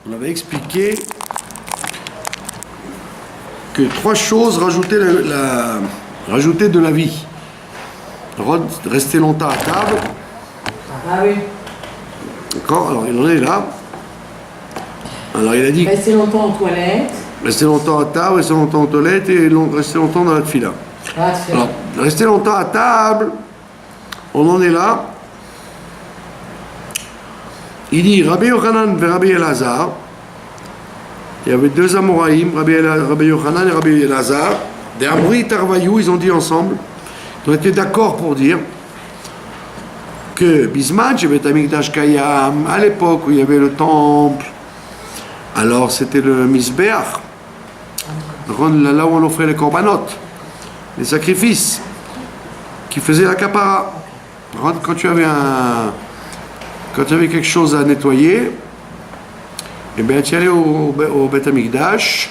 on avait expliqué que trois choses rajoutaient, rajoutaient de la vie. Rester longtemps à table. Ah oui. D'accord. Alors il en est là. Alors il a dit. Rester longtemps aux toilettes. Rester longtemps à table, rester longtemps aux toilettes et rester longtemps dans la tefila. Ah, alors, rester longtemps à table, on en est là. Il dit Rabbi Yochanan et Rabbi Elazar. Il y avait deux Amoraïm, Rabbi Yochanan et Rabbi Elazar. Des Amri Tarvayou, ils ont dit ensemble. Ils ont été d'accord pour dire que Bisman, chez Beth Amikdash Kayam, à l'époque où il y avait le temple, alors c'était le Misbeach, là où on offrait les korbanot, les sacrifices, qui faisaient la kapara. Quand tu avais quelque chose à nettoyer, eh bien tu allais au Beth Amikdash,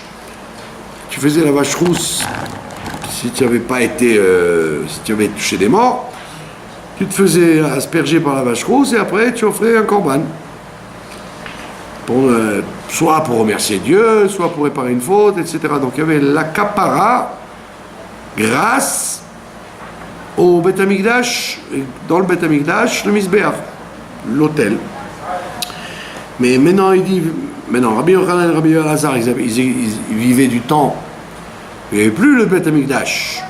tu faisais la vache rousse. Si tu n'avais pas été, si tu avais touché des morts, tu te faisais asperger par la vache rousse et après tu offrais un korban. Soit pour remercier Dieu, soit pour réparer une faute, etc. Donc il y avait la kapara grâce au Beth Amikdash, dans le Beth Amikdash, le Misbeach, l'autel. Mais maintenant il dit, Rabbi Yochanan et Rabbi Elazar, ils vivaient du temps. Il n'y avait plus le Beth Amikdash.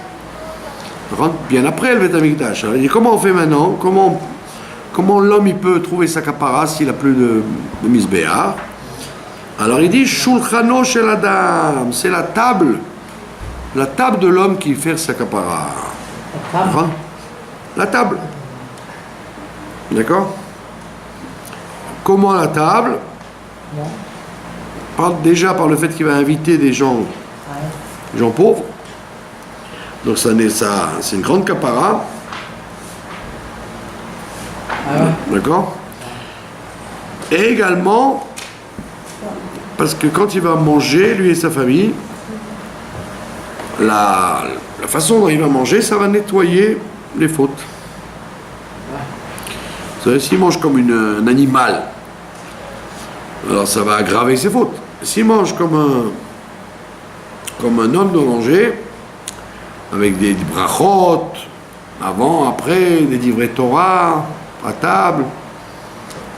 Bien après le Beth Amikdash. Alors il dit comment on fait maintenant? Comment l'homme il peut trouver sa kapara s'il n'a plus de Misbeach? Alors il dit Shulchano shel Adam, c'est la table de l'homme qui fait sa kapara. La table. D'accord? Comment la table? Déjà par le fait qu'il va inviter des gens pauvres. Donc c'est une grande kapara. D'accord? Et également, parce que quand il va manger, lui et sa famille, la façon dont il va manger, ça va nettoyer les fautes. Vous savez, s'il mange comme un animal, alors ça va aggraver ses fautes. S'il mange comme un homme doit manger, avec des brachot, avant, après, des livrets Torah, à table,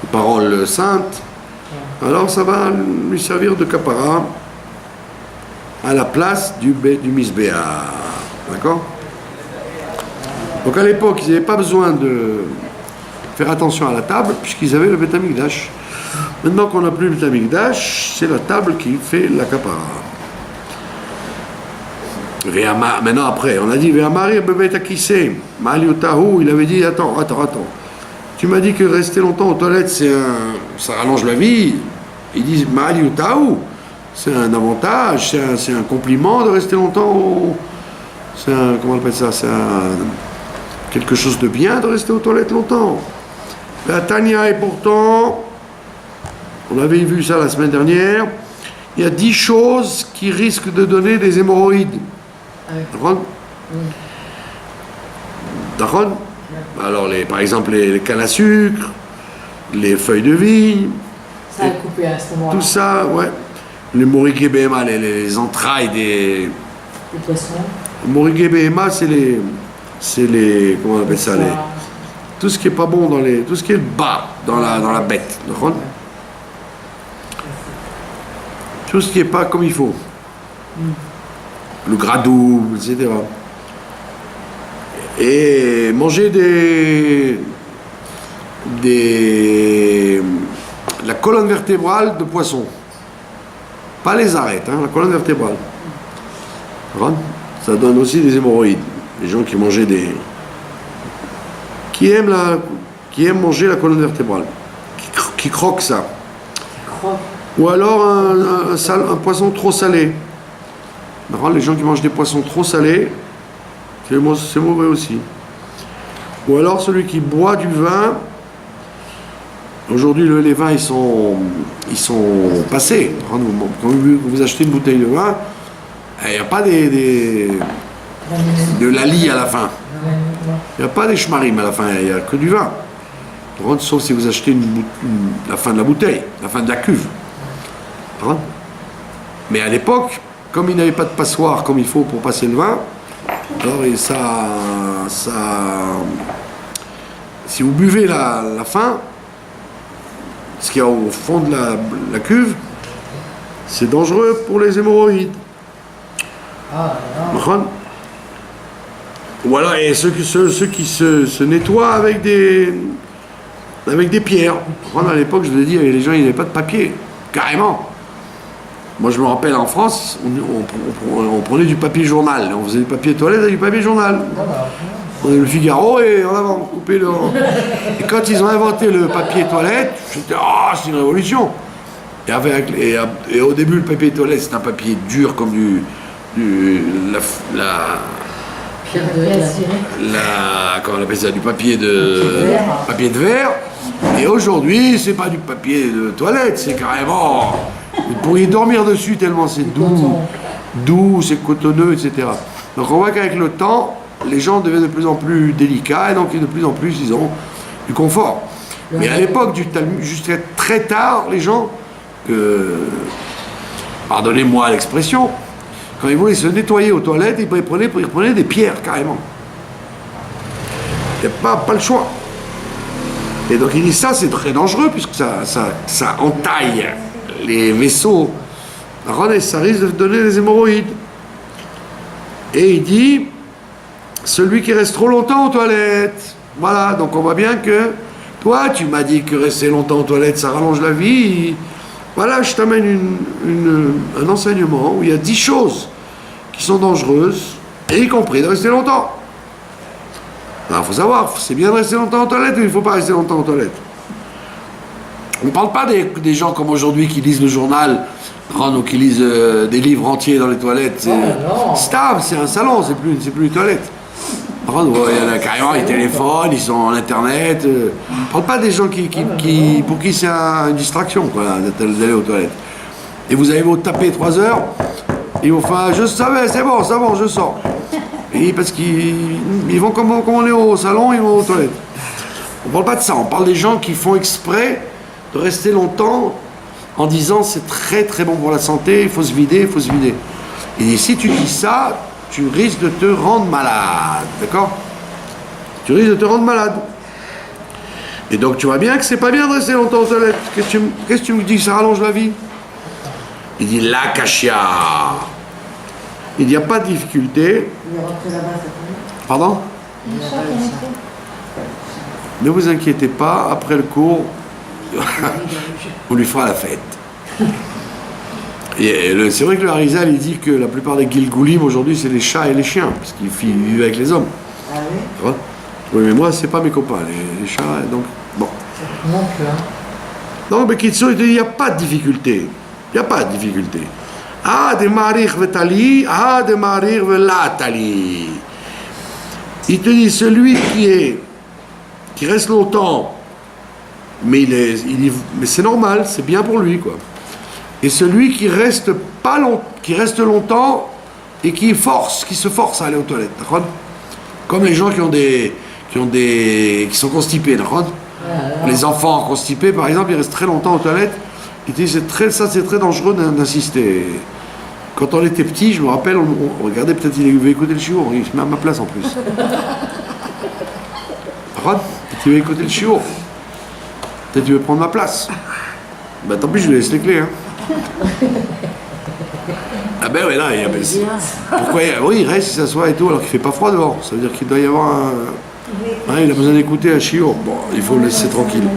des paroles saintes, alors ça va lui servir de kapara à la place du Misbeach. D'accord? Donc à l'époque, ils n'avaient pas besoin de faire attention à la table, puisqu'ils avaient le Beth Amikdash. Maintenant qu'on n'a plus le Beth Amikdash, c'est la table qui fait la kapara. Maintenant après, on a dit Ve'amari bebet akise, Ma'aliutahu, il avait dit attends. Tu m'as dit que rester longtemps aux toilettes, ça rallonge la vie. Ils disent Ma'aliutahu, c'est un avantage, c'est un compliment de rester longtemps. Comment on appelle ça? C'est quelque chose de bien de rester aux toilettes longtemps. La Tania, et pourtant, on avait vu ça la semaine dernière, il y a 10 choses qui risquent de donner des hémorroïdes. D'accord? Alors, par exemple, les cannes à sucre, les feuilles de vigne, ça a coupé à ce moment-là. Tout ça, ouais. Les morigué BMA, les entrailles des poissons. Morigué BMA, c'est les. Comment on appelle ça? Tout ce qui est pas bon tout ce qui est bas dans la bête. D'accord? Tout ce qui est pas comme il faut. Le gras double, etc. Et manger la colonne vertébrale de poisson. Pas les arêtes, la colonne vertébrale. Ça donne aussi des hémorroïdes. Les gens qui mangeaient qui aiment manger la colonne vertébrale. Qui croquent ça. Ou alors un poisson trop salé. Les gens qui mangent des poissons trop salés, c'est mauvais aussi. Ou alors celui qui boit du vin. Aujourd'hui, les vins, ils sont passés. Quand vous achetez une bouteille de vin, il n'y a pas de lali à la fin. Il n'y a pas des shmarim à la fin, il n'y a que du vin. Sauf si vous achetez la fin de la bouteille, la fin de la cuve. Hein? Mais à l'époque, comme il n'avait pas de passoire comme il faut pour passer le vin, alors si vous buvez la fin, ce qu'il y a au fond de la cuve, c'est dangereux pour les hémorroïdes. Voilà, et ceux qui se nettoient avec des pierres. À l'époque, je vous ai dit, les gens, ils n'avaient pas de papier, carrément. Moi, je me rappelle, en France, on prenait du papier journal. On faisait du papier toilette avec du papier journal. On avait le Figaro et on avait coupé le... Et quand ils ont inventé le papier toilette, j'étais, c'est une révolution. Et au début, le papier toilette, c'est un papier dur comme comment on appelle ça, du papier de verre. Et aujourd'hui, c'est pas du papier de toilette, c'est carrément... Vous pourriez dormir dessus tellement c'est doux, c'est cotonneux, etc. Donc on voit qu'avec le temps, les gens deviennent de plus en plus délicats et donc de plus en plus ils ont du confort. Mais à l'époque du Talmud, jusqu'à très tard, les gens, pardonnez-moi l'expression, quand ils voulaient se nettoyer aux toilettes, ils prenaient des pierres carrément. Il n'y a pas le choix. Et donc il dit ça c'est très dangereux puisque ça entaille les vaisseaux, et ça risque de donner des hémorroïdes. Et il dit, celui qui reste trop longtemps aux toilettes, voilà, donc on voit bien que, toi tu m'as dit que rester longtemps aux toilettes ça rallonge la vie, voilà, je t'amène un enseignement où il y a 10 choses qui sont dangereuses, et y compris de rester longtemps. Alors il faut savoir, c'est bien de rester longtemps aux toilettes, mais il ne faut pas rester longtemps aux toilettes. On ne parle pas des gens comme aujourd'hui qui lisent le journal, ou qui lisent des livres entiers dans les toilettes. C'est stable, c'est un salon, c'est plus une toilette. Il y en a carrément, ils téléphonent, ils sont en internet. On ne parle pas des gens pour qui c'est une distraction d'aller aux toilettes. Et vous avez beau taper 3 heures, ils vont faire, je savais, c'est bon, je sors. Et parce qu'ils vont comme on est au salon, ils vont aux toilettes. On ne parle pas de ça, on parle des gens qui font exprès de rester longtemps en disant c'est très très bon pour la santé, il faut se vider. Et si tu dis ça, tu risques de te rendre malade, d'accord? Tu risques de te rendre malade. Et donc tu vois bien que c'est pas bien de rester longtemps aux toilettes. Qu'est-ce que tu me dis que ça rallonge la vie? Il dit la kashia. Il n'y a pas de difficulté. Pardon? Ne vous inquiétez pas, après le cours, on lui fera la fête. Et c'est vrai que le Harizal il dit que la plupart des Gilgoulim aujourd'hui c'est les chats et les chiens, parce qu'ils vivent avec les hommes. Ah oui? Oui, mais moi c'est pas mes copains, les chats, donc bon. Non plus, hein. Donc, mais Kitso, il dit il n'y a pas de difficulté. Il n'y a pas de difficulté. De marir vetali, de marir velatali. Il te dit celui qui reste longtemps, mais mais c'est normal, c'est bien pour lui, quoi. Et celui qui reste longtemps et qui se force à aller aux toilettes, d'accord? Comme les gens qui sont constipés, d'accord? Les enfants constipés, par exemple, ils restent très longtemps aux toilettes. Il dit c'est très dangereux d'insister. Quand on était petit, je me rappelle, on regardait, peut-être il veut écouter le chiot, il se met à ma place en plus. D'accord? Tu veux écouter le chiot? Peut-être tu veux prendre ma place. Ben tant pis, je lui laisse les clés. Hein. Ah ben ouais, là, pourquoi oui, il reste, il s'assoit et tout, alors qu'il fait pas froid dehors. Ça veut dire qu'il doit y avoir il a besoin d'écouter un chiot. Bon, il faut le laisser tranquille.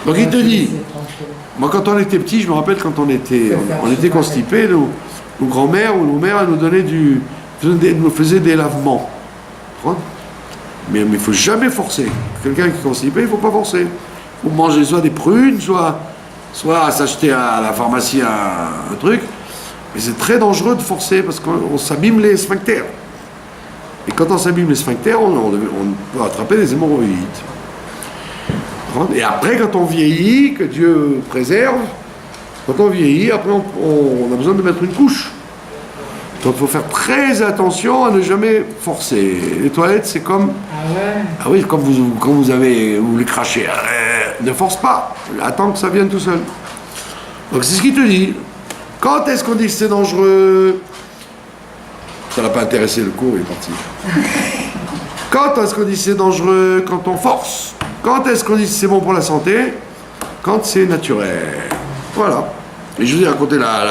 Donc il te dit, moi quand on était petit, je me rappelle quand on était constipés, nos grands-mères ou nos mères, elles nous donnaient nous faisaient des lavements. Mais il ne faut jamais forcer. Quelqu'un qui est constipé, il ne faut pas forcer. Il faut manger soit des prunes, soit s'acheter à la pharmacie un truc. Mais c'est très dangereux de forcer parce qu'on s'abîme les sphincters. Et quand on s'abîme les sphincters, on peut attraper des hémorroïdes. Et après, quand on vieillit, que Dieu préserve, quand on vieillit, après on a besoin de mettre une couche. Donc il faut faire très attention à ne jamais forcer. Les toilettes, c'est comme... Ah ouais? Ah oui, quand vous voulez cracher, ne force pas. Attends que ça vienne tout seul. Donc c'est ce qu'il te dit. Quand est-ce qu'on dit que c'est dangereux? Ça l'a pas intéressé le cours, il est parti. Quand est-ce qu'on dit que c'est dangereux? Quand on force. Quand est-ce qu'on dit que c'est bon pour la santé? Quand c'est naturel. Voilà. Et je vous ai raconté la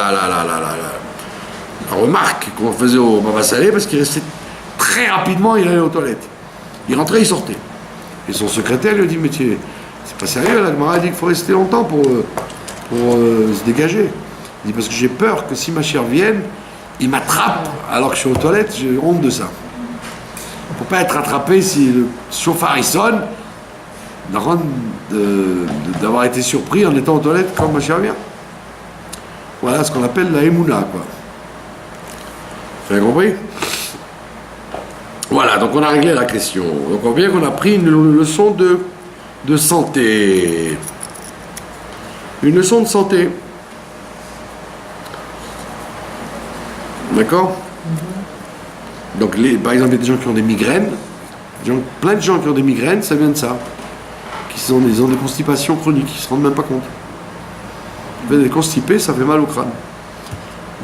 remarque qu'on faisait au Baba Salé, parce qu'il restait très rapidement, il allait aux toilettes. Il rentrait, il sortait. Et son secrétaire lui a dit, mais c'est pas sérieux, la Gemara a dit qu'il faut rester longtemps pour se dégager. Il dit, parce que j'ai peur que si ma chère vienne, il m'attrape alors que je suis aux toilettes, j'ai honte de ça. Il ne faut pas être attrapé si le chauffard il sonne, d'avoir été surpris en étant aux toilettes quand ma chère vient. Voilà ce qu'on appelle la Emouna, quoi. Vous avez compris? Voilà, donc on a réglé la question. Donc on voit bien qu'on a pris une leçon de santé. Une leçon de santé. D'accord? Donc, par exemple, il y a des gens qui ont des migraines. Plein de gens qui ont des migraines, ça vient de ça. Ils ont des constipations chroniques, ils ne se rendent même pas compte. Des constipés, ça fait mal au crâne.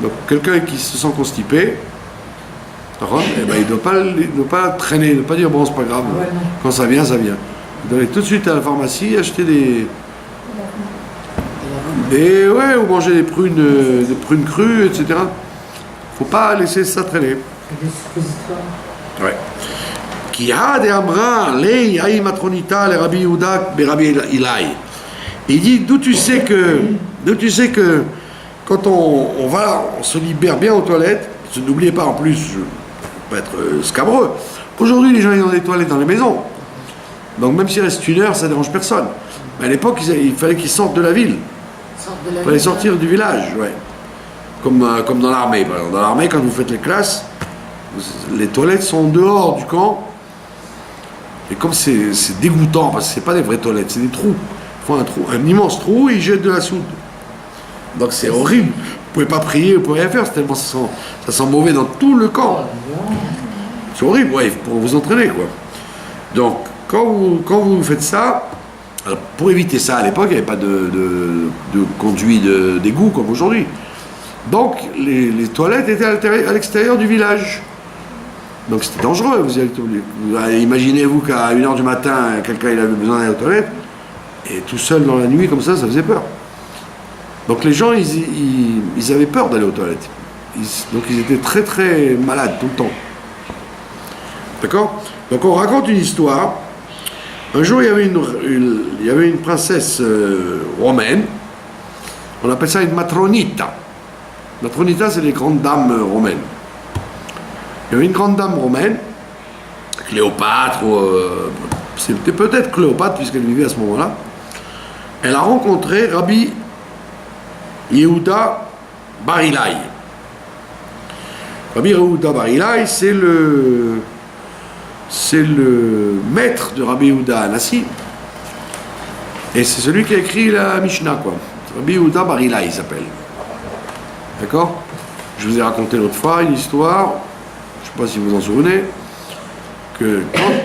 Donc, quelqu'un qui se sent constipé, eh ben, il ne doit pas traîner, il ne doit pas dire bon, c'est pas grave, quand ça vient, ça vient. Il doit aller tout de suite à la pharmacie, acheter ou manger des prunes crues, etc. Il ne faut pas laisser ça traîner. Des suppositoires. Ouais. Qui a des amra, lei, aïe matronita, les Rabbi Yehuda, les Rabbi Ilai. Il dit d'où tu sais que quand on se libère bien aux toilettes, n'oubliez pas en plus, je ne veux pas être scabreux, aujourd'hui les gens ils ont des toilettes dans les maisons. Donc même s'il reste une heure, ça ne dérange personne. Mais à l'époque, il fallait qu'ils sortent de la ville. Il fallait sortir du village, ouais. Comme dans l'armée, par exemple. Dans l'armée, quand vous faites les classes, les toilettes sont dehors du camp. Et comme c'est dégoûtant, parce que ce n'est pas des vraies toilettes, c'est des trous. Ils font un immense trou et ils jettent de la soude. Donc c'est horrible. Vous ne pouvez pas prier, vous ne pouvez rien faire, c'est tellement ça sent mauvais dans tout le camp. C'est horrible, ouais, pour vous entraîner, quoi. Donc, quand vous faites ça, alors pour éviter ça, à l'époque, il n'y avait pas de conduit d'égout comme aujourd'hui. Donc, les toilettes étaient à l'extérieur du village. Donc, c'était dangereux. Imaginez-vous qu'à 1h du matin, quelqu'un il avait besoin d'aller aux toilettes, et tout seul dans la nuit, comme ça faisait peur. Donc, les gens, ils avaient peur d'aller aux toilettes. Donc, ils étaient très, très malades tout le temps. D'accord? Donc, on raconte une histoire. Un jour, il y avait une princesse romaine. On appelle ça une matronita. Matronita, c'est les grandes dames romaines. Il y avait une grande dame romaine, Cléopâtre, c'était peut-être Cléopâtre, puisqu'elle vivait à ce moment-là. Elle a rencontré Rabbi Yehuda Bar Ilai. Rabbi Yehuda Bar Ilai, c'est le maître de Rabbi Yehuda Anassi. Et c'est celui qui a écrit la Mishnah, quoi. Rabbi Yehuda Bar Ilai, il s'appelle. D'accord? Je vous ai raconté l'autre fois une histoire, je ne sais pas si vous en souvenez, que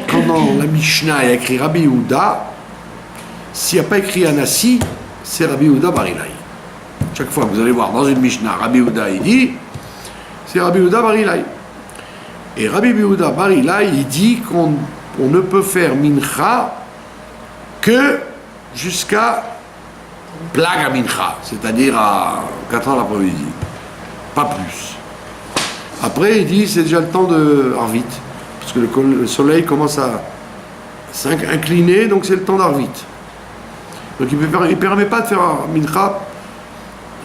quand dans la Mishnah il y a écrit Rabbi Yehuda, s'il n'y a pas écrit Anassi, c'est Rabbi Yehuda Bar Ilai. Chaque fois que vous allez voir dans une Mishnah, Rabbi Yehuda il dit, c'est Rabbi Yehuda Bar Ilai. Et Rabbi Yehuda Bar Ilai, il dit qu'on ne peut faire mincha que jusqu'à Plaga mincha, c'est-à-dire à 4 heures l'après-midi. Pas plus. Après, il dit c'est déjà le temps de Arvit, parce que le soleil commence à s'incliner, donc c'est le temps d'Arvit. Donc il ne permet pas de faire mincha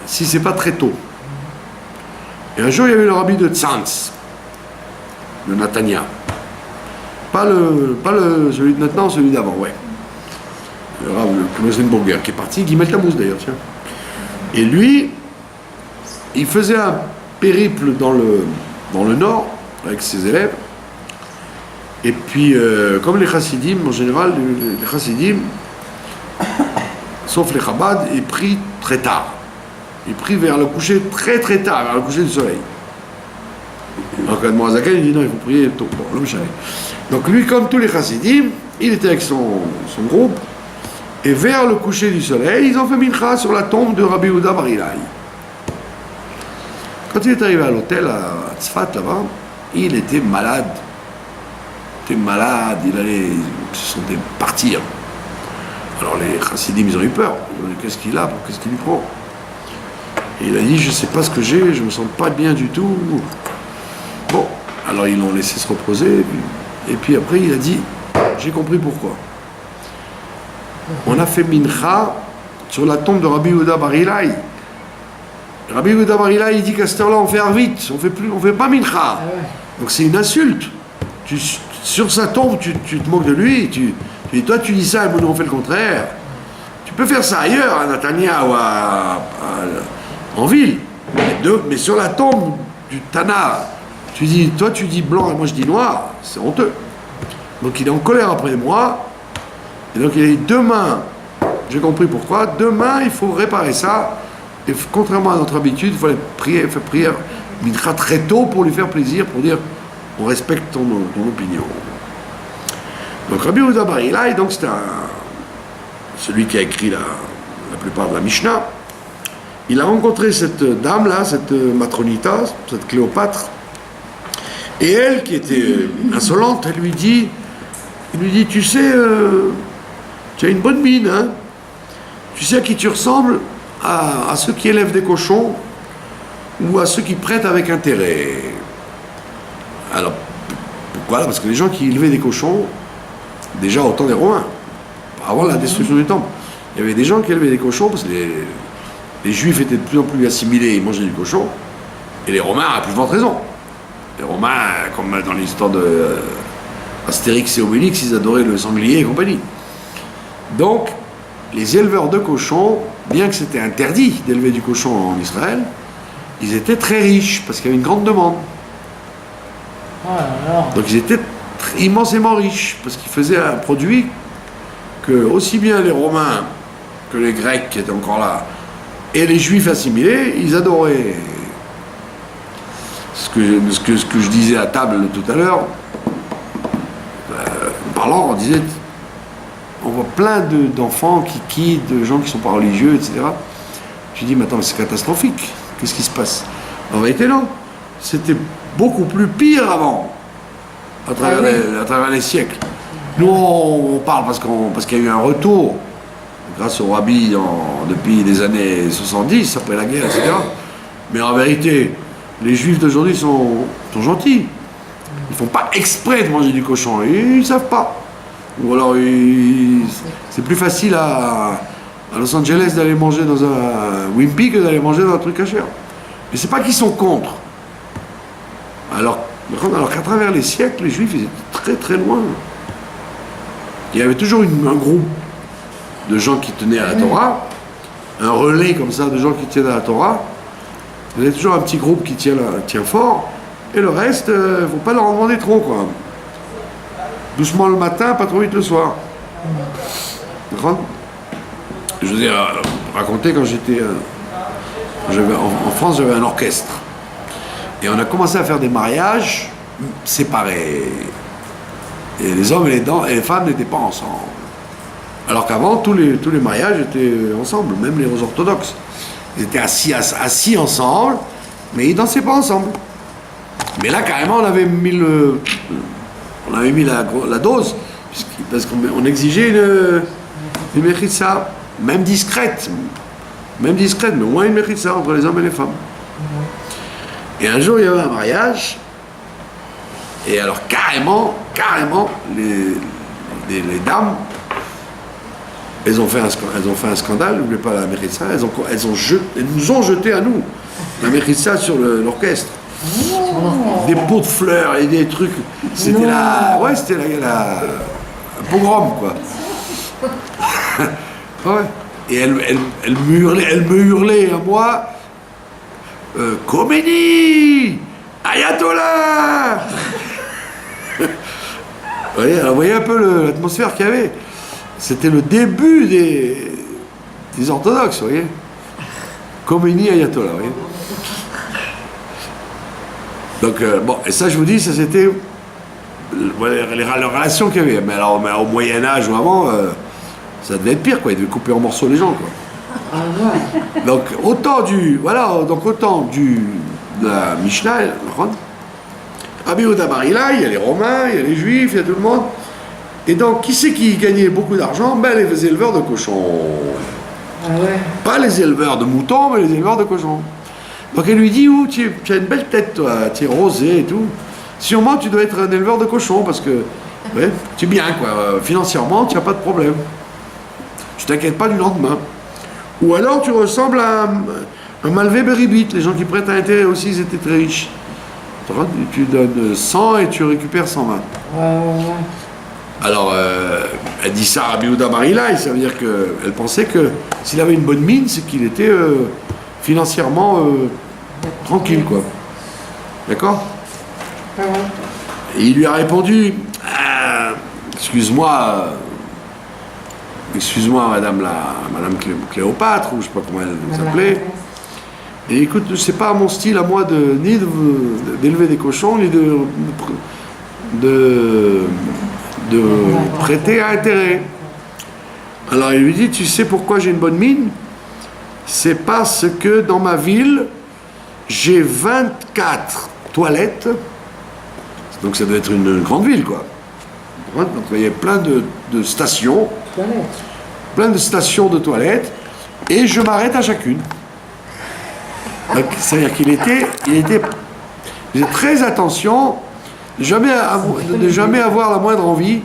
si c'est pas très tôt. Et un jour, il y avait le rabbi de Tzantz, de Natania. Pas celui de maintenant, celui d'avant, ouais. Le rabbi Klosenburger, qui est parti, Guimel Tammuz d'ailleurs, tiens. Et lui, il faisait un périple dans le nord, avec ses élèves. Et puis, comme les chassidim, en général, les chassidim, sauf les Chabad, ils prient très tard. Ils prient vers le coucher très très tard, vers le coucher du soleil. Donc, Admorazaken, il dit non, il faut prier tôt. Bon, l'homme chalet. Donc, lui, comme tous les chassidim, il était avec son groupe, et vers le coucher du soleil, ils ont fait mincha sur la tombe de Rabbi Yehuda Bar Ilai. Quand il est arrivé à l'hôtel à Tzfat, là-bas, il était malade. Il était malade, il se sentait partir. Alors les chassidim, ils ont eu peur. Ils ont dit, qu'est-ce qu'il a, qu'est-ce qu'il lui prend? Et il a dit, je ne sais pas ce que j'ai, je ne me sens pas bien du tout. Bon, alors ils l'ont laissé se reposer. Et puis après, il a dit, j'ai compris pourquoi. On a fait mincha sur la tombe de Rabbi Yehuda Bar Ilai. Rabbi Yehuda Bar Ilai, il dit qu'à cette heure-là, on fait arvit, on fait pas mincha. Ah ouais. Donc c'est une insulte. Sur sa tombe, tu te moques de lui. Et toi, tu dis ça, et nous, on fait le contraire. Tu peux faire ça ailleurs, à Natania ou en ville. Mais sur la tombe du Tana, toi, tu dis blanc et moi, je dis noir. C'est honteux. Donc il est en colère après moi. Et donc il a dit, demain, j'ai compris pourquoi, demain, il faut réparer ça. Et contrairement à notre habitude, il fallait faire prière mincha très tôt pour lui faire plaisir, pour dire, on respecte ton opinion. Donc Rabbi Yehuda Bar Ilai, donc c'est celui qui a écrit la plupart de la Mishnah. Il a rencontré cette dame-là, cette matronita, cette Cléopâtre, et elle, qui était insolente, il lui dit, tu sais, tu as une bonne mine, hein? Tu sais à qui tu ressembles? À ceux qui élèvent des cochons ou à ceux qui prêtent avec intérêt. Alors, pourquoi? Parce que les gens qui élevaient des cochons, déjà au temps des Romains, avant la destruction du temple, il y avait des gens qui élevaient des cochons parce que les Juifs étaient de plus en plus assimilés, ils mangeaient du cochon, et les Romains, à plus forte raison. Les Romains, comme dans l'histoire de Astérix et Obélix, ils adoraient le sanglier et compagnie. Donc, les éleveurs de cochons, bien que c'était interdit d'élever du cochon en Israël, ils étaient très riches parce qu'il y avait une grande demande. Oh là là. Donc ils étaient immensément riches parce qu'ils faisaient un produit que aussi bien les Romains que les Grecs qui étaient encore là et les Juifs assimilés, ils adoraient. Ce que je disais à table tout à l'heure, en parlant, on disait, on voit plein d'enfants qui quittent, de gens qui ne sont pas religieux, etc. Je dis, mais attends, mais c'est catastrophique. Qu'est-ce qui se passe? En vérité, non. C'était beaucoup plus pire avant, à travers les siècles. Nous, on parle parce qu'il y a eu un retour, grâce au rabbi depuis les années 70, après la guerre, etc. Mais en vérité, les Juifs d'aujourd'hui sont gentils. Ils ne font pas exprès de manger du cochon. Ils ne savent pas. Ou alors, c'est plus facile à Los Angeles d'aller manger dans un Wimpy que d'aller manger dans un truc cachère. Mais c'est pas qu'ils sont contre. Alors qu'à travers les siècles, les Juifs, ils étaient très très loin. Il y avait toujours un groupe de gens qui tenaient à la Torah, un relais comme ça de gens qui tiennent à la Torah. Il y avait toujours un petit groupe qui tient fort, et le reste, il ne faut pas leur en demander trop, quoi. Doucement le matin, pas trop vite le soir. D'accord? Je vous ai raconté quand j'étais... en France, j'avais un orchestre. Et on a commencé à faire des mariages séparés. Et les hommes et les femmes n'étaient pas ensemble. Alors qu'avant, tous les mariages étaient ensemble, même les orthodoxes. Ils étaient assis ensemble, mais ils ne dansaient pas ensemble. Mais là, carrément, on avait mis la dose, parce qu'on exigeait une mechitza, même discrète, mais au moins une mechitza entre les hommes et les femmes. Et un jour, il y avait un mariage, et alors carrément, les dames, elles ont fait un scandale, n'oubliez pas la mechitza, elles nous ont jeté à nous la mechitza sur l'orchestre. Des pots de fleurs et des trucs. C'était un pogrom, quoi. Ouais. Et elle me hurlait à moi, Khomeini, Ayatollah. Vous voyez un peu l'atmosphère qu'il y avait. C'était le début des orthodoxes, vous voyez. Khomeini, Ayatollah, vous voyez. Donc, et ça, je vous dis, ça c'était les relations qu'il y avait. Mais au Moyen-Âge ou avant, ça devait être pire, quoi. Ils devaient couper en morceaux les gens, quoi. Ah ouais. Donc, autant du de la Mishnah. Rabbi Yehuda Bar Ilai, il y a les Romains, il y a les Juifs, il y a tout le monde. Et donc, qui c'est qui gagnait beaucoup d'argent? Ben, les éleveurs de cochons. Ah ouais. Pas les éleveurs de moutons, mais les éleveurs de cochons. Donc, elle lui dit, tu as une belle tête, toi, tu es rosé et tout. Sûrement, tu dois être un éleveur de cochons, parce que ouais, tu es bien, quoi. Financièrement, tu n'as pas de problème. Tu t'inquiètes pas du lendemain. Ou alors, tu ressembles à un Malvé Beribit. Les gens qui prêtent à intérêt aussi, ils étaient très riches. Tu donnes 100 et tu récupères 120. Ouais. Alors, elle dit ça à Rabbi Yehuda Bar Ilai, ça veut dire qu'elle pensait que s'il avait une bonne mine, c'est qu'il était financièrement tranquille, quoi. D'accord? Ouais. Et il lui a répondu, excuse-moi, madame Cléopâtre, ou je sais pas comment elle s'appelait. Et écoute, c'est pas mon style à moi d'élever des cochons, ni de prêter à intérêt. Alors il lui dit, tu sais pourquoi j'ai une bonne mine? C'est parce que dans ma ville, j'ai 24 toilettes. Donc ça doit être une grande ville, quoi. Donc il y a plein de stations. Plein de stations de toilettes. Et je m'arrête à chacune. C'est-à-dire qu'il faisait très attention de jamais avoir la moindre envie.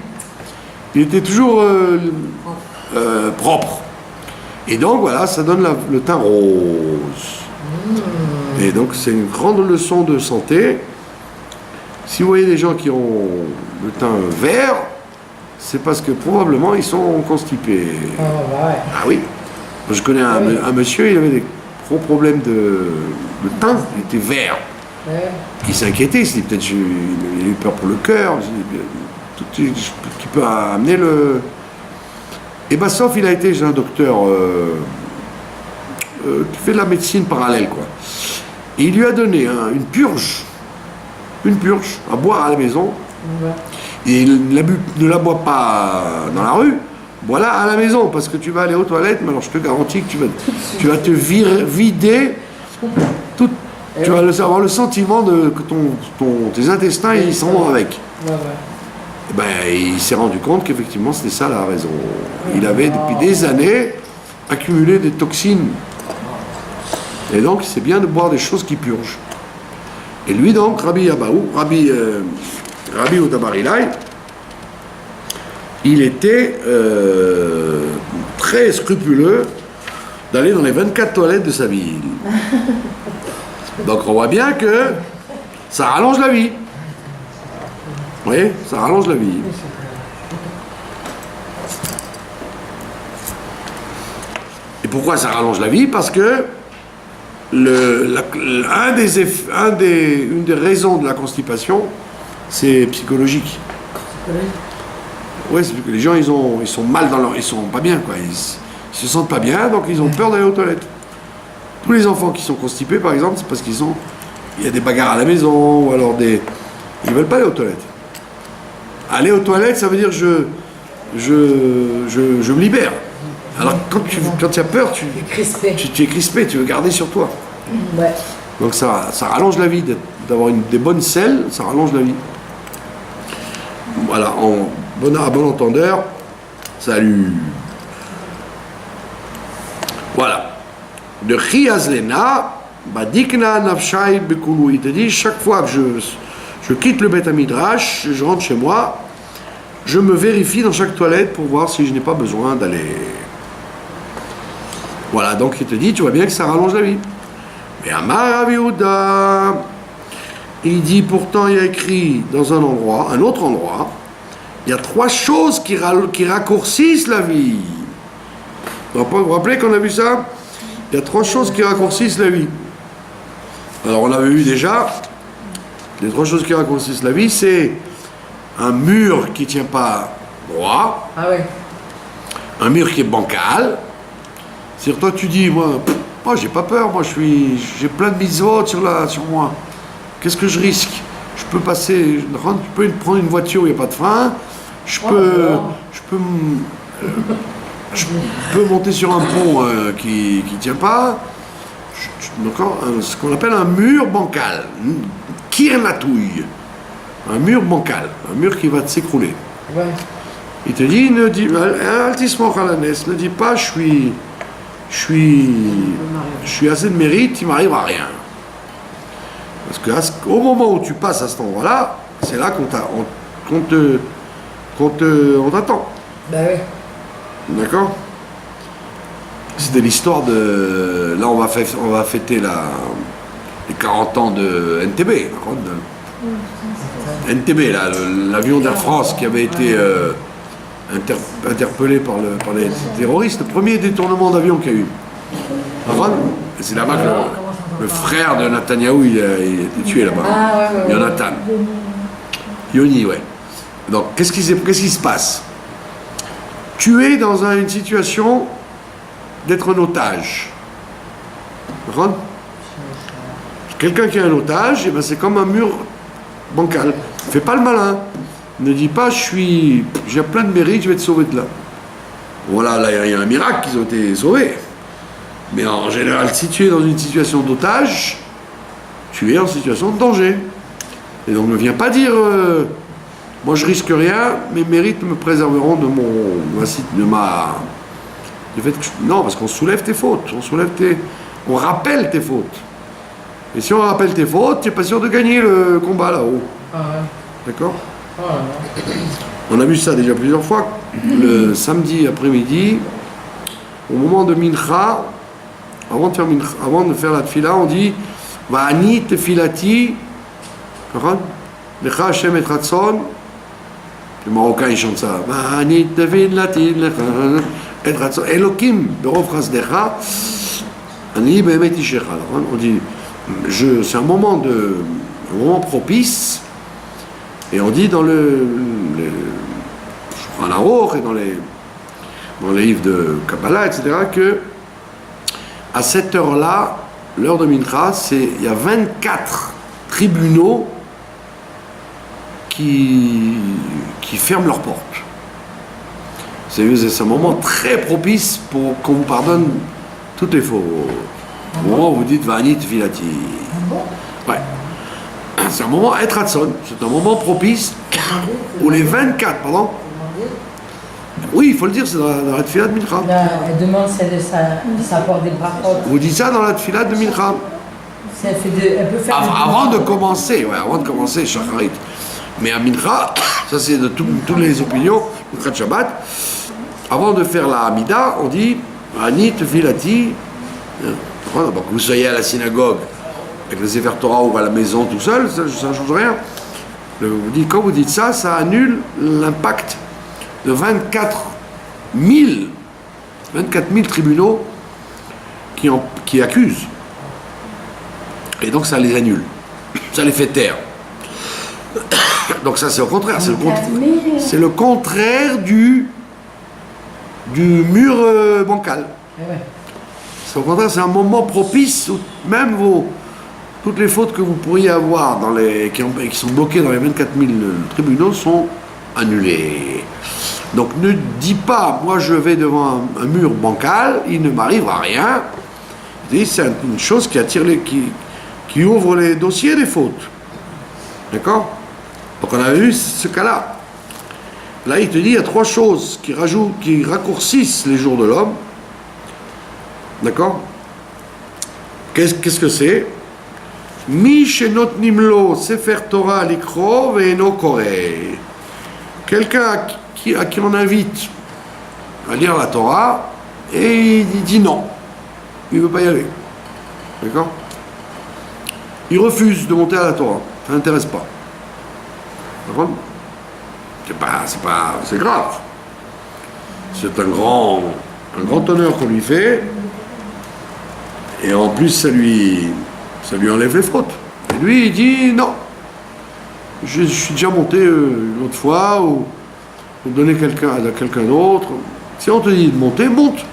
Il était toujours propre. Et donc voilà, ça donne le teint rose. Et donc c'est une grande leçon de santé. Si vous voyez des gens qui ont le teint vert, c'est parce que probablement ils sont constipés. Ah oui. Je connais un monsieur, il avait des gros problèmes de teint, il était vert. Qui s'inquiétait, il s'est dit peut-être il a eu peur pour le cœur, tout qui peut amener le. Et ben sauf il a été chez un docteur qui fait de la médecine parallèle, quoi. Et il lui a donné une purge à boire à la maison. Et il ne la boit pas dans la rue, voilà à la maison, parce que tu vas aller aux toilettes, mais alors je te garantis que tu vas te vider tout. Tu vas avoir le sentiment que tes intestins ils s'en vont avec. Et ben, il s'est rendu compte qu'effectivement c'était ça la raison. Il avait depuis des années accumulé des toxines. Et donc c'est bien de boire des choses qui purgent. Et lui donc, Rabbi Yehuda Bar Ilai, il était très scrupuleux d'aller dans les 24 toilettes de sa ville. Donc on voit bien que ça rallonge la vie. Vous voyez, ça rallonge la vie. Et pourquoi ça rallonge la vie? Parce que une des raisons de la constipation, c'est psychologique. Oui, c'est parce que les gens ils sont mal ils sont pas bien, quoi. Ils se sentent pas bien, donc ils ont peur d'aller aux toilettes. Tous les enfants qui sont constipés, par exemple, c'est parce il y a des bagarres à la maison, ou alors ils veulent pas aller aux toilettes. Aller aux toilettes, ça veut dire je me libère. Alors quand tu as peur, tu es crispé, tu veux garder sur toi. Ouais. Donc ça rallonge la vie, d'avoir des bonnes selles, ça rallonge la vie. Voilà, à bon entendeur, salut. Voilà. De Chiazlena, Badikna Nafshai Bekulu. Il te dit, chaque fois que je quitte le Beth Midrash, je rentre chez moi, je me vérifie dans chaque toilette pour voir si je n'ai pas besoin d'aller. Voilà, donc il te dit, tu vois bien que ça rallonge la vie. Mais Amar Rabbi Yehuda, il dit, pourtant il y a écrit dans un autre endroit, il y a 3 choses qui raccourcissent la vie. Vous vous rappelez qu'on a vu ça? Il y a 3 choses qui raccourcissent la vie. Alors on avait vu déjà, les 3 choses qui raccourcissent la vie, c'est un mur qui ne tient pas droit, un mur qui est bancal. C'est-à-dire toi tu dis, moi j'ai pas peur, moi j'ai plein de mitzvot sur moi. Qu'est-ce que je risque? Je peux prendre une voiture où il n'y a pas de frein, je peux monter sur un pont qui ne tient pas, ce qu'on appelle un mur bancal, kirnatouille, un mur bancal, un mur qui va s'écrouler. Ouais. Il te dit, ne dis ne dis pas je suis assez de mérite, il m'arrive à rien. Parce que au moment où tu passes à cet endroit-là, c'est là qu'on t'attend. Bah oui. D'accord? C'était l'histoire de... Là, on va fêter les 40 ans de NTB. D'accord, NTB, là, l'avion d'Air France qui avait été interpellé par les terroristes. Le premier détournement d'avion qu'il y a eu. D'accord? Et c'est là-bas que le frère de Netanyahou, il a été tué là-bas. Ah ouais. Jonathan. Yoni, ouais. Donc, qu'est-ce qui se passe? Tu es dans une situation d'être un otage. D'accord? Quelqu'un qui est un otage, eh ben c'est comme un mur bancal. Fais pas le malin. Ne dis pas j'ai plein de mérite, je vais te sauver de là. Voilà, là il y a un miracle qu'ils ont été sauvés. Mais en général, si tu es dans une situation d'otage, tu es en situation de danger. Et donc ne viens pas dire moi je risque rien, mes mérites me préserveront du fait que non, parce qu'on soulève tes fautes, on rappelle tes fautes. Et si on rappelle tes fautes, tu n'es pas sûr de gagner le combat là-haut. Ah ouais. D'accord? Oh là là. On a vu ça déjà plusieurs fois. Le samedi après-midi, au moment de Mincha, avant de faire la tfila, on dit Va'ani tefilati, Lecha Hashem et Ratzon. Les Marocains ils chantent ça. Va'ani tefilati, et Ratzon. Elokim, berov chasdecha, ani be'emet ishecha. On dit c'est un moment propice, et on dit dans le Aruch et dans les livres de Kabbalah, etc., que à cette heure-là, l'heure de Mincha, il y a 24 tribunaux qui ferment leurs portes. C'est un moment très propice pour qu'on vous pardonne toutes les fautes. Au moment où vous dites Va'ani tefilati. Ouais. C'est un moment Etratson, c'est un moment propice où les 24, pardon. Oui, il faut le dire, c'est dans la tefila de Mincha. Elle demande si ça porte des brachot. Vous dites ça dans la tefila de Mincha. Elle peut faire Avant de commencer Shacharit. Mais à Mincha, ça c'est de toutes les opinions, Mincha de Shabbat, avant de faire la Hamida, on dit Va'ani tefilati. Donc que vous soyez à la synagogue avec le Sefer Torah ou à la maison tout seul, ça ne change rien. Quand vous dites ça, ça annule l'impact de 24 000 tribunaux qui accusent. Et donc ça les annule. Ça les fait taire. Donc ça c'est au contraire. C'est le contraire du mur bancal. Ouais. Au contraire, c'est un moment propice où même toutes les fautes que vous pourriez avoir qui sont bloquées dans les 24 000 tribunaux sont annulées. Donc ne dis pas, moi je vais devant un mur bancal, il ne m'arrivera rien. C'est une chose qui attire qui ouvre les dossiers des fautes. D'accord? Donc on a vu ce cas-là. Là, il te dit, il y a 3 choses qui raccourcissent les jours de l'homme. D'accord? Qu'est-ce que c'est? Mi shenot nimlo sefer Torah likro ve'eno koreh. Quelqu'un à qui on invite à lire la Torah et il dit non. Il ne veut pas y aller. D'accord? Il refuse de monter à la Torah. Ça ne l'intéresse pas. D'accord? C'est grave. C'est un grand honneur qu'on lui fait. Et en plus, ça lui enlève les fautes. Et lui, il dit non. Je suis déjà monté une autre fois, ou donner à quelqu'un d'autre. Si on te dit de monter, monte.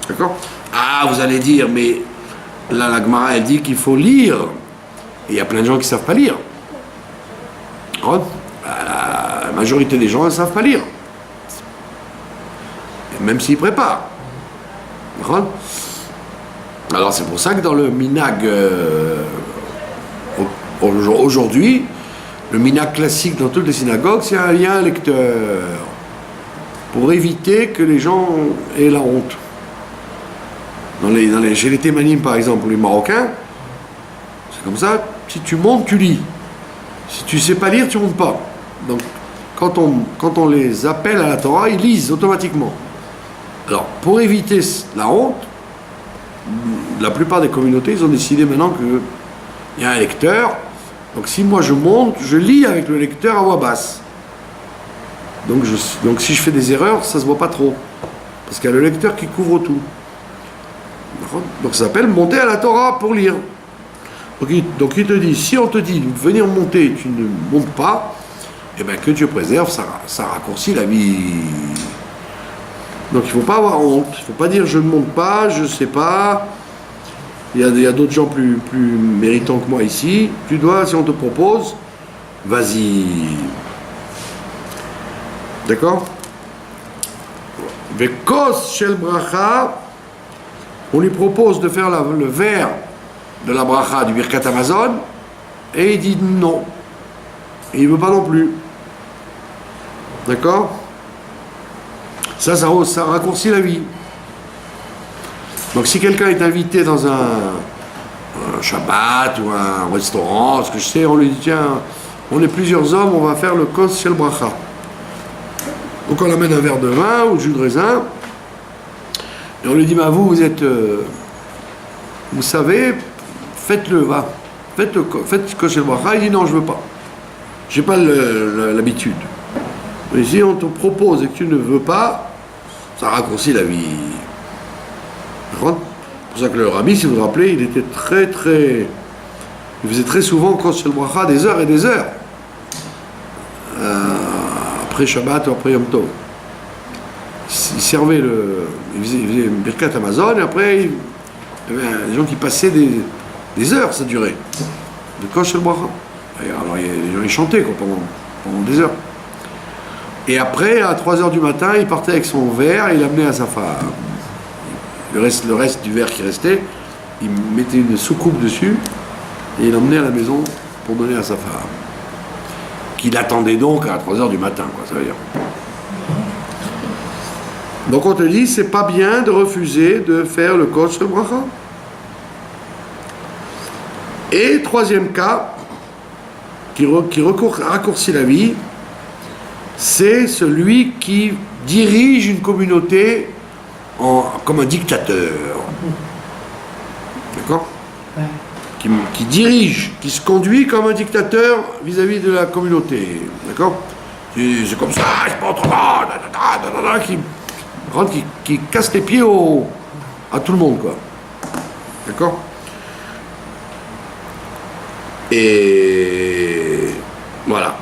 D'accord? Ah, vous allez dire, mais là, la Gemara, elle dit qu'il faut lire. Et il y a plein de gens qui ne savent pas lire. La majorité des gens ne savent pas lire. Et même s'ils préparent. Alors c'est pour ça que dans le minag aujourd'hui, le minag classique dans toutes les synagogues, c'est il y a un lecteur pour éviter que les gens aient la honte. Chez les Thémanim par exemple, ou les Marocains, c'est comme ça, si tu montes, tu lis. Si tu sais pas lire, tu montes pas. Donc quand on les appelle à la Torah, ils lisent automatiquement. Alors pour éviter la honte, la plupart des communautés, ils ont décidé maintenant qu'il y a un lecteur. Donc si moi je monte, je lis avec le lecteur à voix basse. Donc si je fais des erreurs, ça se voit pas trop. Parce qu'il y a le lecteur qui couvre tout. Donc ça s'appelle monter à la Torah pour lire. Donc il te dit, si on te dit de venir monter, tu ne montes pas, eh bien que Dieu préserve, ça raccourcit la vie. Donc il ne faut pas avoir honte. Il ne faut pas dire je ne monte pas, je ne sais pas. Il y a d'autres gens plus méritants que moi ici. Tu dois, si on te propose, vas-y. D'accord? Vekos shel bracha, on lui propose de faire le verre de la bracha du Birkat Amazon, et il dit non. Et il ne veut pas non plus. D'accord? Ça raccourcit la vie. Donc si quelqu'un est invité dans un Shabbat ou un restaurant, ce que je sais, on lui dit tiens, on est plusieurs hommes, on va faire le kos shel bracha. Donc on amène un verre de vin ou de jus de raisin, et on lui dit vous êtes, vous savez, faites-le, va, faites kos shel bracha. Il dit non, je veux pas, j'ai pas l'habitude. Mais si on te propose et que tu ne veux pas, ça raccourcit la vie. C'est pour ça que le rabbi, si vous vous rappelez, il était il faisait très souvent kos shel bracha des heures et des heures. Après Shabbat ou après Yom Tov. Il servait il faisait Birkat Amazon, et après il y avait des gens qui passaient des heures, ça durait. De kos shel bracha. Alors les gens ils chantaient quoi, pendant des heures. Et après, à 3h du matin, il partait avec son verre et il l'amenait à sa femme. Le reste du verre qui restait, il mettait une soucoupe dessus et il l'emmenait à la maison pour donner à sa femme. Qui l'attendait donc à 3h du matin, quoi, ça veut dire. Donc on te dit, c'est pas bien de refuser de faire le kos shel bracha. Et troisième cas, qui raccourcit la vie, c'est celui qui dirige une communauté comme un dictateur. D'accord? Ouais. Qui dirige, qui se conduit comme un dictateur vis-à-vis de la communauté. D'accord? C'est comme ça, c'est pas autrement, qui casse les pieds à tout le monde, quoi. D'accord? Et voilà.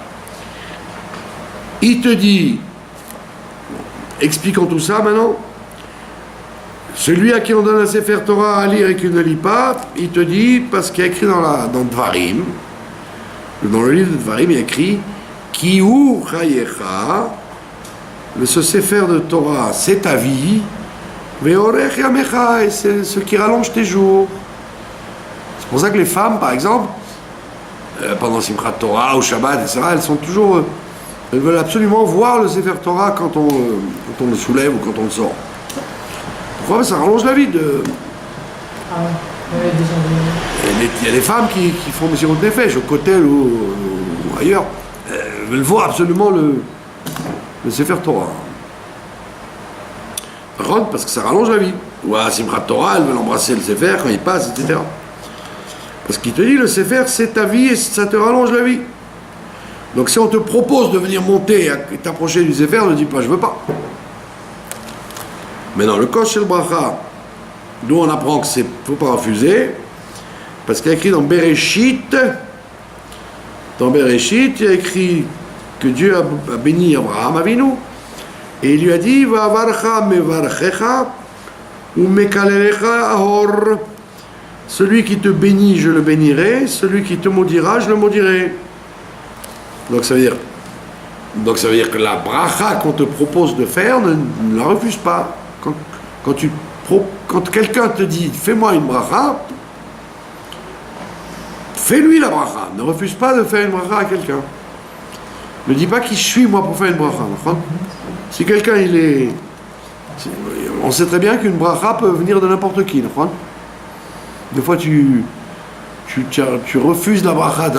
Il te dit, expliquons tout ça maintenant, celui à qui on donne un Sefer Torah à lire et qui ne lit pas, il te dit, parce qu'il y a écrit dans Dvarim, dans le livre de Dvarim, il y a écrit, Ki hu chayecha, ce Sefer de Torah, c'est ta vie, ve'orech yamecha, et c'est ce qui rallonge tes jours. C'est pour ça que les femmes, par exemple, pendant Simchat Torah ou Shabbat, etc., elles veulent absolument voir le Sefer Torah quand on le soulève ou quand on le sort. Pourquoi? Ça rallonge la vie de... Ah ouais, déjà. Il y a des femmes qui font Messirut Nefesh au Kotel ou ailleurs. Elles veulent voir absolument le Sefer Torah. Par contre, parce que ça rallonge la vie. Ou à Simchat Torah, elles veulent embrasser le Sefer quand il passe, etc. Parce qu'il te dit, le Sefer, c'est ta vie et ça te rallonge la vie. Donc si on te propose de venir monter et t'approcher du Sefer, ne dis pas, je veux pas. Maintenant, le kos shel bracha, d'où on apprend que c'est faut pas refuser, parce qu'il y a écrit dans Bereshit, il y a écrit que Dieu a béni Abraham Avinu, et il lui a dit, Va'avarcha mevarchecha, ou mekalelecha ahor. Celui qui te bénit, je le bénirai, celui qui te maudira, je le maudirai. Donc ça veut dire que la bracha qu'on te propose de faire, ne la refuse pas. Quand quand quelqu'un te dit fais-moi une bracha, fais-lui la bracha. Ne refuse pas de faire une bracha à quelqu'un. Ne dis pas qui je suis moi pour faire une bracha. Si quelqu'un on sait très bien qu'une bracha peut venir de n'importe qui. Des fois tu refuses la bracha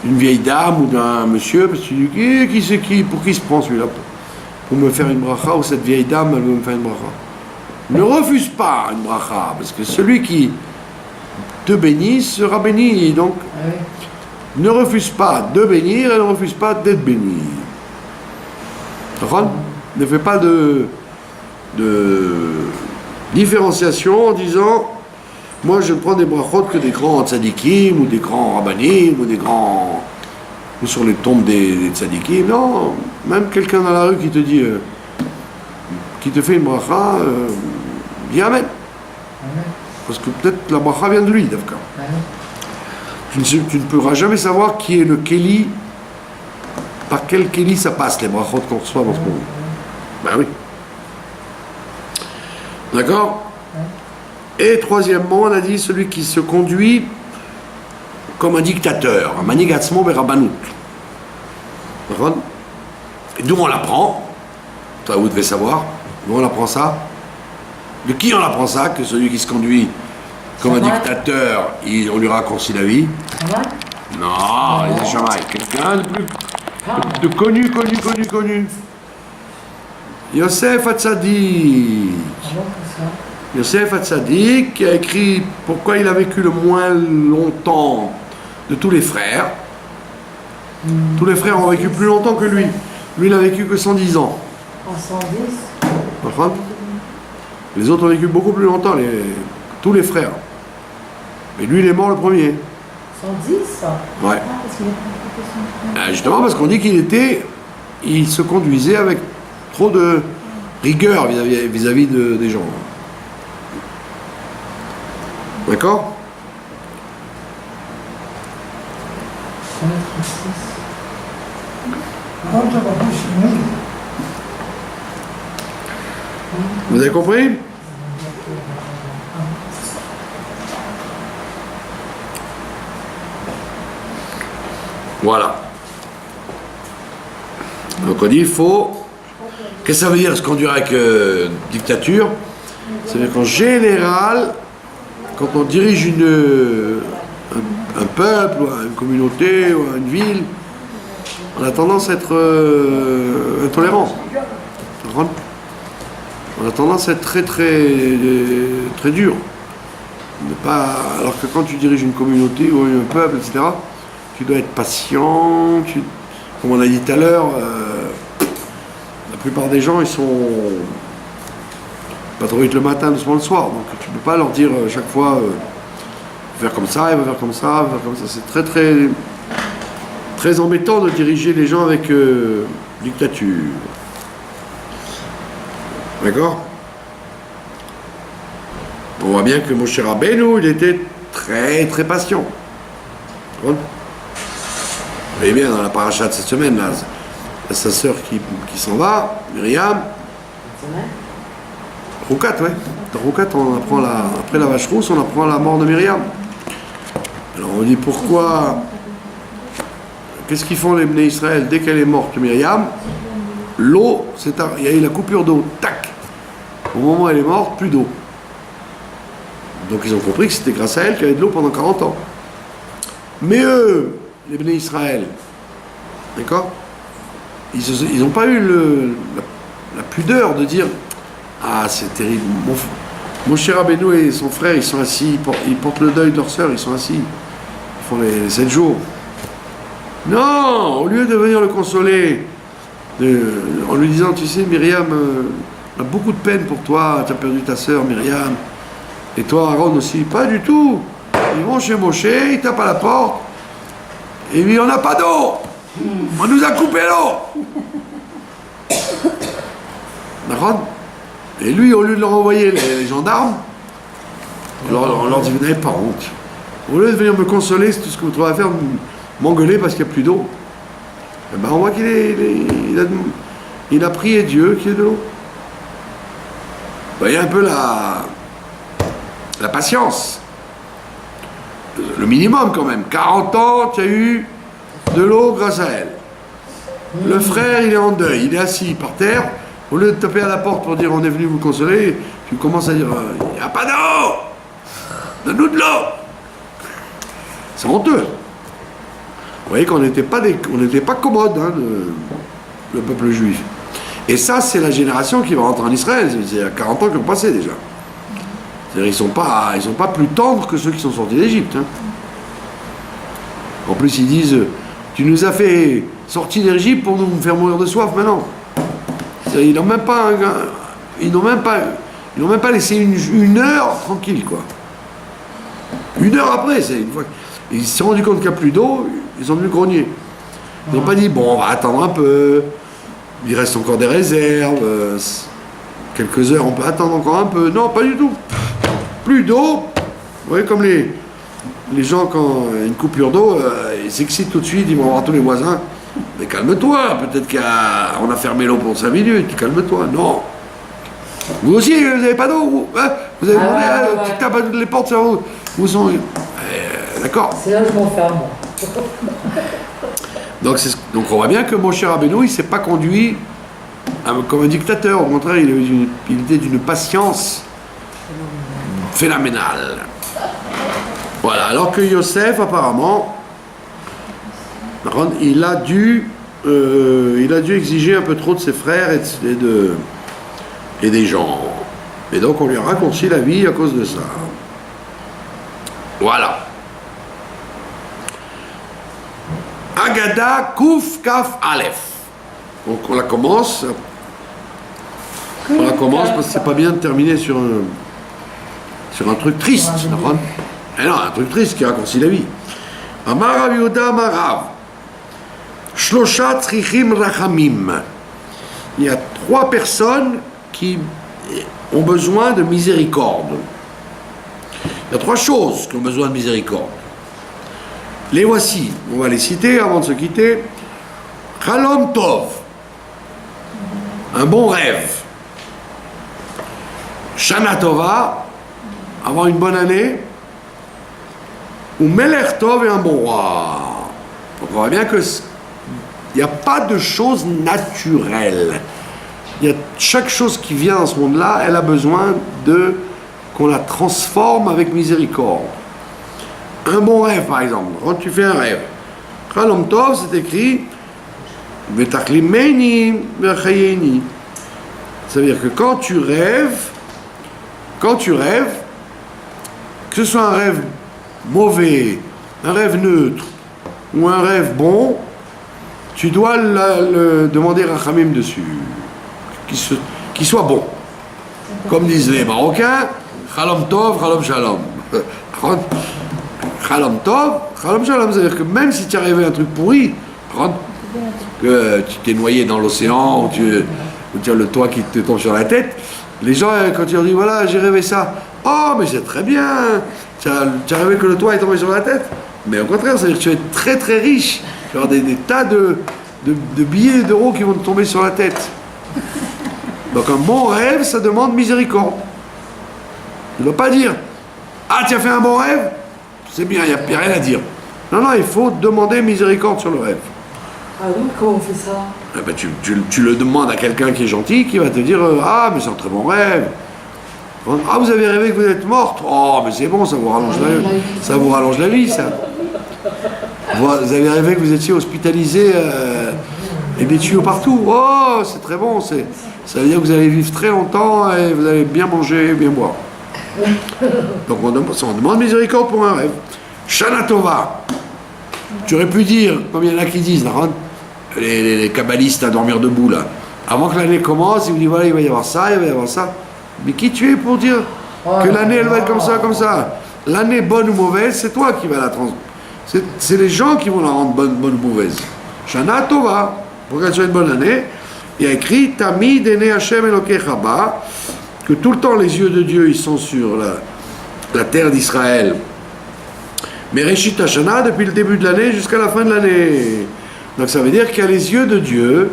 d'une vieille dame ou d'un monsieur parce que tu dis qui c'est qui, pour qui se prend celui-là pour me faire une bracha, ou cette vieille dame elle veut me faire une bracha. Ne refuse pas une bracha, parce que celui qui te bénit sera béni. Donc, ne refuse pas de bénir et ne refuse pas d'être béni. Ne fais pas de différenciation en disant moi je prends des brachot que des grands tzadikim ou des grands rabbanim ou sur les tombes des tzadikim. Non, même quelqu'un dans la rue qui te dit qui te fait une bracha, dis Amen. Parce que peut-être la bracha vient de lui, Davka. Tu ne pourras jamais savoir qui est le Kéli, par quel Kéli ça passe, les brachot qu'on reçoit dans ce monde. Ben oui. D'accord? Et troisièmement, on a dit celui qui se conduit comme un dictateur, un manigatzmo berabanout. D'accord? Et d'où on l'apprend? Toi, vous devez savoir. D'où on apprend ça? De qui on apprend ça? Que celui qui se conduit comme un dictateur, on lui raccourcit la vie? Non, les Hachamaï. Quelqu'un de connu. Yosef Hatzadik. Yosef Hatzadik qui a écrit pourquoi il a vécu le moins longtemps de tous les frères. Tous les frères ont vécu plus longtemps que lui. Lui, il a vécu que 110 ans. En 110. Les autres ont vécu beaucoup plus longtemps, tous les frères. Mais lui, il est mort le premier. 110? Ouais. Justement parce qu'on dit il se conduisait avec trop de rigueur vis-à-vis des gens. D'accord? Vous avez compris? Voilà. Donc on dit il faut... Qu'est-ce que ça veut dire se conduire avec dictature? C'est-à-dire qu'en général, quand on dirige un peuple, ou une communauté, ou une ville, on a tendance à être intolérant. On a tendance à être très dur. Alors que quand tu diriges une communauté ou un peuple, etc., tu dois être patient. Comme on a dit tout à l'heure, la plupart des gens, ils sont pas trop vite le matin, doucement le soir. Donc tu ne peux pas leur dire chaque fois faire comme ça, il va faire comme ça, il va faire comme ça. C'est très embêtant de diriger les gens avec dictature. D'accord? On voit bien que Moshe Rabbeinu, il était très patient. Vous voyez bien dans la paracha de cette semaine, là, sa sœur qui s'en va, Myriam. Roukat, ouais. Dans Roukat, on apprend après la vache rousse, on apprend la mort de Myriam. Alors on dit pourquoi. Qu'est-ce qu'ils font les Bnei Israël dès qu'elle est morte, Myriam? L'eau, il y a eu la coupure d'eau, tac. Au moment où elle est morte, plus d'eau. Donc ils ont compris que c'était grâce à elle qu'il y avait de l'eau pendant 40 ans. Mais eux, les Bnei Israël, d'accord, ils n'ont pas eu la pudeur de dire ah c'est terrible, Moshe Rabbeinu et son frère ils sont assis, ils portent le deuil de leur sœur, ils sont assis, ils font les 7 jours. Non, au lieu de venir le consoler en lui disant tu sais Myriam a beaucoup de peine pour toi, tu as perdu ta sœur Myriam, et toi Aaron aussi, pas du tout. Ils vont chez Moshe, ils tapent à la porte, et lui on n'a pas d'eau, on nous a coupé l'eau. D'accord? Et lui, au lieu de leur envoyer les gendarmes, on leur dit vous n'avez pas honte. Au lieu de venir me consoler, c'est tout ce que vous trouvez à faire, m'engueuler parce qu'il n'y a plus d'eau. Et ben on voit qu'il a prié Dieu qu'il y ait de l'eau. voyez un peu la patience. Le minimum quand même. 40 ans, tu as eu de l'eau grâce à elle. Le frère, il est en deuil, il est assis par terre. Au lieu de taper à la porte pour dire on est venu vous consoler, tu commences à dire il n'y a pas d'eau, donne-nous de l'eau. C'est honteux. Vous voyez qu'on n'était pas commode, hein, le peuple juif. Et ça, c'est la génération qui va rentrer en Israël. C'est il y a 40 ans qu'ils ont passé déjà. C'est-à-dire ils sont pas plus tendres que ceux qui sont sortis d'Égypte. Hein. En plus, ils disent tu nous as fait sortir d'Égypte pour nous faire mourir de soif maintenant. Ils n'ont même pas laissé une heure tranquille, quoi. Une heure après, c'est une fois ils se sont rendus compte qu'il n'y a plus d'eau, ils sont venus grogner. Ils n'ont pas dit bon, on va attendre un peu, il reste encore des réserves, quelques heures, on peut attendre encore un peu. Non, pas du tout. Plus d'eau. Vous voyez, comme les gens, quand il y a une coupure d'eau, ils s'excitent tout de suite, ils vont voir tous les voisins. Mais calme-toi, peut-être qu'on a fermé l'eau pour 5 minutes, calme-toi. Non. Vous aussi, vous n'avez pas d'eau, vous, hein, vous avez demandé, tu tapes à toutes les portes, où sont. D'accord. C'est là que je m'enferme, moi. Donc on voit bien que mon cher Rabbeinu, il ne s'est pas conduit comme un dictateur. Au contraire, il était d'une patience phénoménale. Voilà. Alors que Yosef, apparemment, il a dû exiger un peu trop de ses frères et des gens. Et donc on lui a raccourci la vie à cause de ça. Voilà. Agada Kouf Kaf Aleph. Donc on la commence parce que c'est pas bien de terminer sur un truc triste. Et non, un truc triste qui raccourcit la vie. Amar Rav Yehuda Marav. Shlosha Tzrichim Rachamim. Il y a 3 personnes qui ont besoin de miséricorde. Il y a 3 choses qui ont besoin de miséricorde. Les voici, on va les citer avant de se quitter. Chalom Tov, un bon rêve. Shana Tova, avoir une bonne année. Ou Melech Tov et un bon roi. Donc on voit bien que il n'y a pas de choses naturelles. Chaque chose qui vient dans ce monde-là, elle a besoin qu'on la transforme avec miséricorde. Un bon rêve, par exemple. Quand tu fais un rêve, Chalom Tov, c'est écrit Vetachlimeni vechayeni. Ça veut dire que quand tu rêves, que ce soit un rêve mauvais, un rêve neutre ou un rêve bon, tu dois le demander Rachamim dessus, qu'il soit bon. Comme disent les Marocains, Chalom Tov, Chalom Shalom. Chalom Tov, Chalom Shalom, c'est-à-dire que même si tu as rêvé un truc pourri, que tu t'es noyé dans l'océan, ou tu as le toit qui te tombe sur la tête, les gens, quand tu leur dis voilà, j'ai rêvé ça, oh, mais c'est très bien, tu as rêvé que le toit est tombé sur la tête, mais au contraire, c'est-à-dire que tu vas être très très riche, tu vas avoir des tas de billets d'euros qui vont te tomber sur la tête. Donc un bon rêve, ça demande miséricorde. Tu ne dois pas dire ah, tu as fait un bon rêve, c'est bien, il n'y a rien à dire. Non, il faut demander miséricorde sur le rêve. Ah oui, comment on fait ça? Eh ben, tu le demandes à quelqu'un qui est gentil, qui va te dire ah, mais c'est un très bon rêve. Ah, vous avez rêvé que vous êtes morte? Oh, mais c'est bon, ça vous rallonge la vie, ça. Vous avez rêvé que vous étiez hospitalisé et des tuyaux partout. Oh, c'est très bon, ça veut dire que vous allez vivre très longtemps et vous allez bien manger, bien boire. Donc on demande miséricorde pour un rêve. Shana Tova. Tu aurais pu dire, comme il y en a qui disent, les kabbalistes à dormir debout là, avant que l'année commence, ils vous disent voilà, il va y avoir ça, il va y avoir ça. Mais qui tu es pour dire que l'année elle va être comme ça, comme ça? L'année bonne ou mauvaise, c'est toi qui vas la transmettre. C'est les gens qui vont la rendre bonne ou mauvaise. Shana Tova, pour qu'elle soit une bonne année, il y a écrit Tamid ene Hashem Elokecha ba, que tout le temps les yeux de Dieu ils sont sur la terre d'Israël. Mais Reshit Hashana depuis le début de l'année jusqu'à la fin de l'année. Donc ça veut dire qu'il y a les yeux de Dieu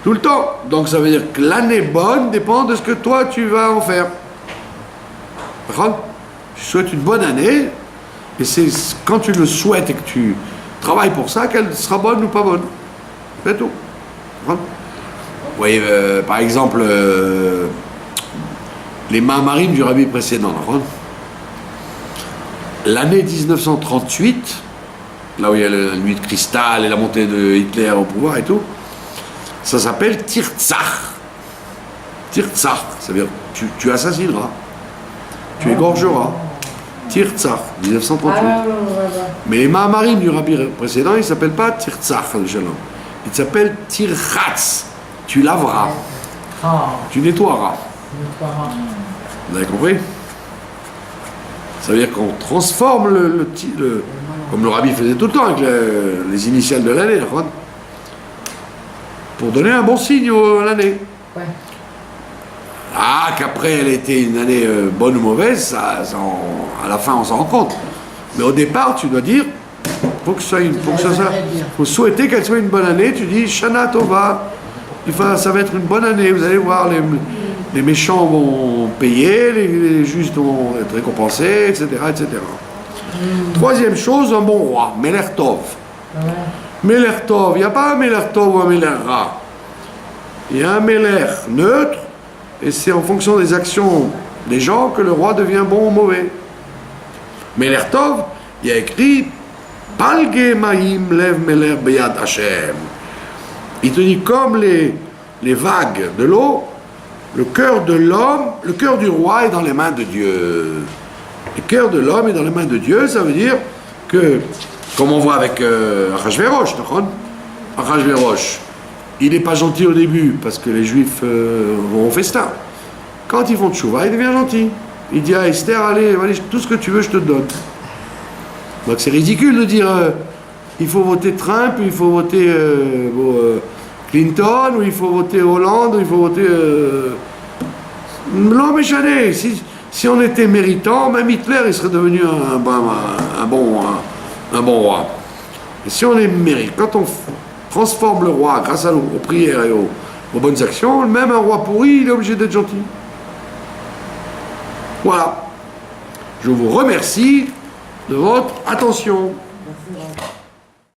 Tout le temps. Donc ça veut dire que l'année bonne dépend de ce que toi tu vas en faire. D'accord? Tu souhaites une bonne année, et c'est quand tu le souhaites et que tu travailles pour ça qu'elle sera bonne ou pas bonne. C'est tout. D'accord? Vous voyez, par exemple, les Mahamarim du rabbi précédent. D'accord? L'année 1938, là où il y a la nuit de cristal et la montée de Hitler au pouvoir et tout, ça s'appelle Tirtzach. Tirtzach, ça veut dire tu assassineras, tu égorgeras. Tirtzach, 1938. Mais les Mahamarim du rabbi précédent, ils ne s'appellent pas Tirtzach, Shalom. Ils s'appellent Tirchatz. Tu laveras, tu nettoieras. Vous avez compris? Ça veut dire qu'on transforme comme le rabbi faisait tout le temps avec les initiales de l'année, pour donner un bon signe à l'année. Ouais. Ah, qu'après elle était une année bonne ou mauvaise, à la fin on s'en rend compte. Mais au départ, tu dois dire, faut souhaiter qu'elle soit une bonne année. Tu dis Shana Tova, ça va être une bonne année. Vous allez voir, les méchants vont payer, les justes vont être récompensés, etc., etc. Troisième chose, un bon roi, Melech Tov. Melech Tov, il n'y a pas un Melech Tov ou un Melech Ra. Il y a un Melech neutre, et c'est en fonction des actions des gens que le roi devient bon ou mauvais. Melech Tov, il y a écrit Palge Mahim Lev Melech Beyad Hashem. Il te dit comme les vagues de l'eau, le cœur de l'homme, le cœur du roi est dans les mains de Dieu. Le cœur de l'homme est dans les mains de Dieu, ça veut dire que, comme on voit avec Achashverosh, Achashverosh, il n'est pas gentil au début parce que les Juifs vont au festin. Quand ils font tchouva, il devient gentil. Il dit à Esther, allez, tout ce que tu veux, je te donne. Donc c'est ridicule de dire il faut voter Trump, il faut voter Clinton, ou il faut voter Hollande, ou il faut voter... Non, mais jamais. Si on était méritant, même Hitler, il serait devenu un bon roi. Et si on est mérite, quand on transforme le roi grâce aux prières et aux bonnes actions, même un roi pourri, il est obligé d'être gentil. Voilà. Je vous remercie de votre attention. Merci.